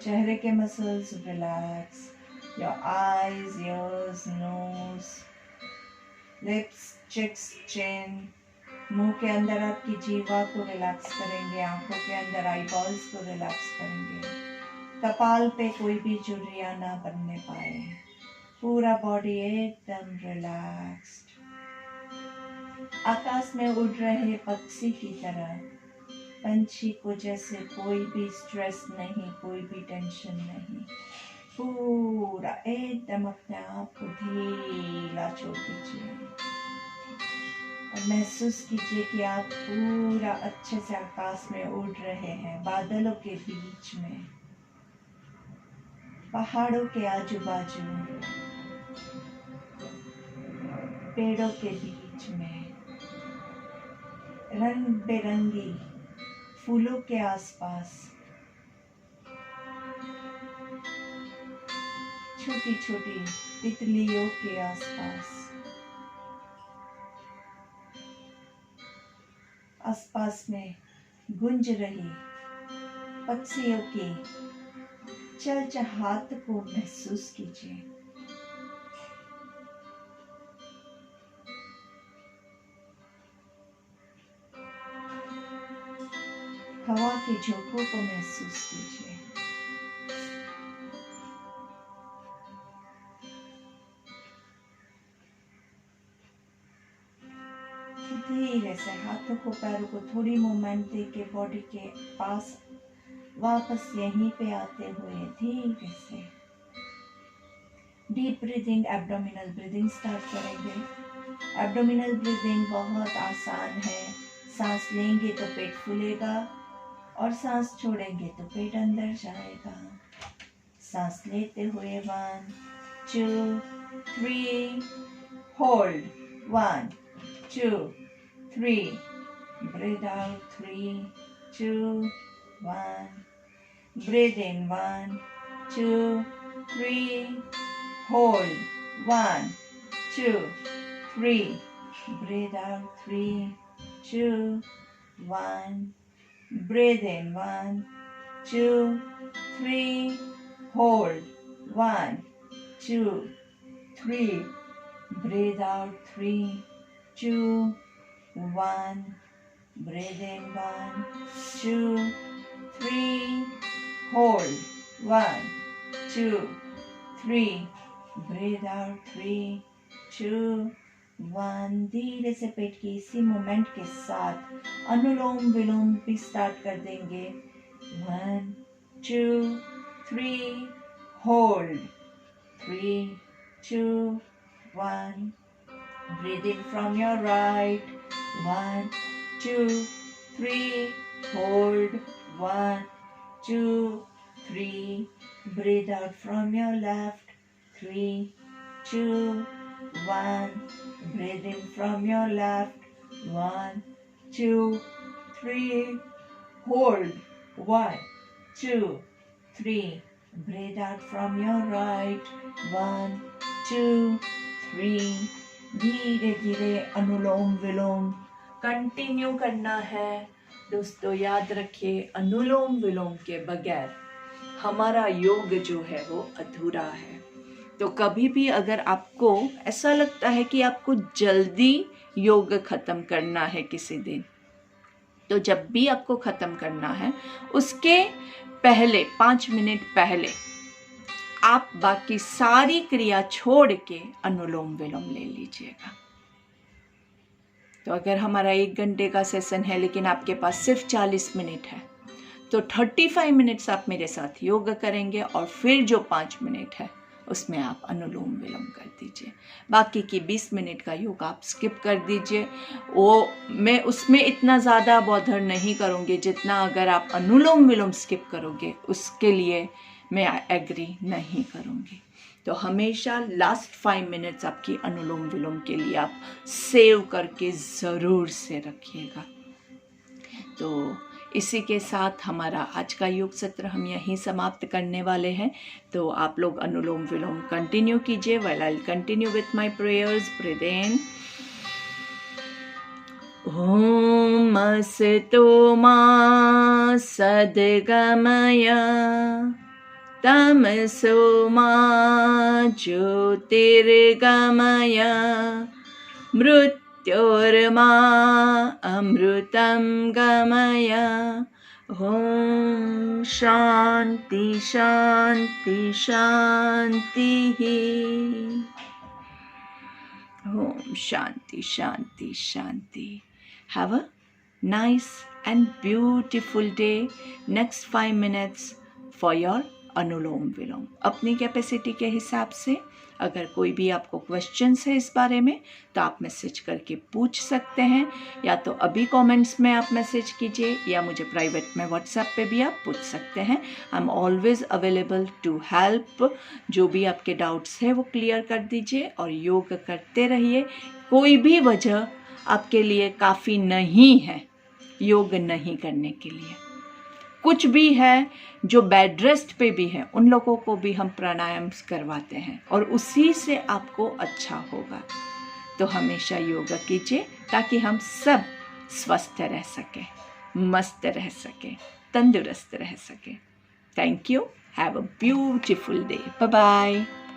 चेहरे के muscles relax, your eyes, ears, nose, lips, cheeks, chin, मुंह के अंदर आपकी जीवा को रिलैक्स करेंगे, आंखों के अंदर आईबॉल्स को रिलैक्स करेंगे, कपाल पे कोई भी झुर्रियां ना बनने पाए, पूरा बॉडी एकदम रिलैक्स्ड। आकाश में उड़ रहे पक्षी की तरह, पंछी को जैसे कोई भी स्ट्रेस नहीं, कोई भी टेंशन नहीं, पूरा एकदम अपने आप को ढीला छोड़ दीजिए। और महसूस कीजिए कि आप पूरा अच्छे से आकाश में उड़ रहे हैं, बादलों के बीच में, पहाड़ों के आजू बाजू, पेड़ों के बीच में, रंग बिरंगी फूलों के आसपास, छोटी छोटी तितलियों के आसपास, आसपास में गूंज रही पक्षियों की चहचहाट को महसूस कीजिए। हवा के झोंकों को महसूस कीजिए। धीरे से हाथों को पैरों को थोड़ी मूवमेंट दे के बॉडी के पास वापस यहीं पे आते हुए धीरे से deep breathing, abdominal breathing start करेंगे। एब्डोमिनल ब्रीदिंग बहुत आसान है। सांस लेंगे तो पेट फूलेगा और सांस छोड़ेंगे तो पेट अंदर जाएगा। सांस लेते हुए 1 2 3 hold, 1 2 3 breathe out, 3 2 1 breathe in, 1 2 3 hold, 1 2 3 breathe out, 3 2 1 breathe in, 1 2 3 hold, 1 2 3 breathe out, 3 2 1 breathe in, 1 2 3 hold, 1 2 3 breathe out, 3 2 1 धीरे से पेट की इसी मोमेंट के साथ अनुलोम विलोम भी स्टार्ट कर देंगे। 1 2 3 hold, 3 2 1 breathe in from your right, 1 2 3 hold, 1 2 3 breathe out from your left, 3 2 1 breathe in from your left, 1 2 3 hold, 1 2 3 breathe out from your right, 1 2 3 धीरे धीरे अनुलोम विलोम कंटिन्यू करना है। दोस्तों याद रखिए, अनुलोम विलोम के बगैर हमारा योग जो है वो अधूरा है। तो कभी भी अगर आपको ऐसा लगता है कि आपको जल्दी योग खत्म करना है किसी दिन, तो जब भी आपको खत्म करना है उसके पहले 5 मिनट पहले आप बाकी सारी क्रिया छोड़ के अनुलोम विलोम ले लीजिएगा। तो अगर हमारा 1 घंटे का सेशन है लेकिन आपके पास सिर्फ 40 मिनट है, तो 35 मिनट्स आप मेरे साथ योग करेंगे और फिर जो 5 मिनट है उसमें आप अनुलोम विलोम कर दीजिए। बाकी की 20 मिनट का योग आप स्किप कर दीजिए। वो मैं उसमें इतना ज़्यादा बॉदर नहीं करूँगी जितना अगर आप अनुलोम विलोम स्किप करोगे, उसके लिए मैं एग्री नहीं करूँगी। तो हमेशा लास्ट 5 मिनट्स आपकी अनुलोम विलोम के लिए आप सेव करके ज़रूर से रखिएगा। तो इसी के साथ हमारा आज का योग सत्र हम यहीं समाप्त करने वाले हैं। तो आप लोग अनुलोम विलोम कंटिन्यू कीजिए। While I continue with my prayers. Breathe in. ओम असतो मा सद्गमय तमसो मा ज्योतिर्गमय मृत्योर्मा अमृतं गमय। ओम शांति शांति शांति। ओम शांति शांति शांति। Have a nice and beautiful day. Next 5 minutes for your अनुलोम विलोम अपनी कैपेसिटी के हिसाब से। अगर कोई भी आपको क्वेश्चंस है इस बारे में तो आप मैसेज करके पूछ सकते हैं, या तो अभी कमेंट्स में आप मैसेज कीजिए या मुझे प्राइवेट में व्हाट्सएप पे भी आप पूछ सकते हैं। I am always available to help. जो भी आपके डाउट्स है वो क्लियर कर दीजिए और योग करते रहिए। कोई भी वजह आपके लिए काफ़ी नहीं है योग नहीं करने के लिए। कुछ भी है जो बेड रेस्ट पे भी है उन लोगों को भी हम प्राणायाम करवाते हैं और उसी से आपको अच्छा होगा। तो हमेशा योगा कीजिए ताकि हम सब स्वस्थ रह सकें, मस्त रह सकें, तंदुरुस्त रह सकें। Thank you. Have a beautiful day. Bye bye.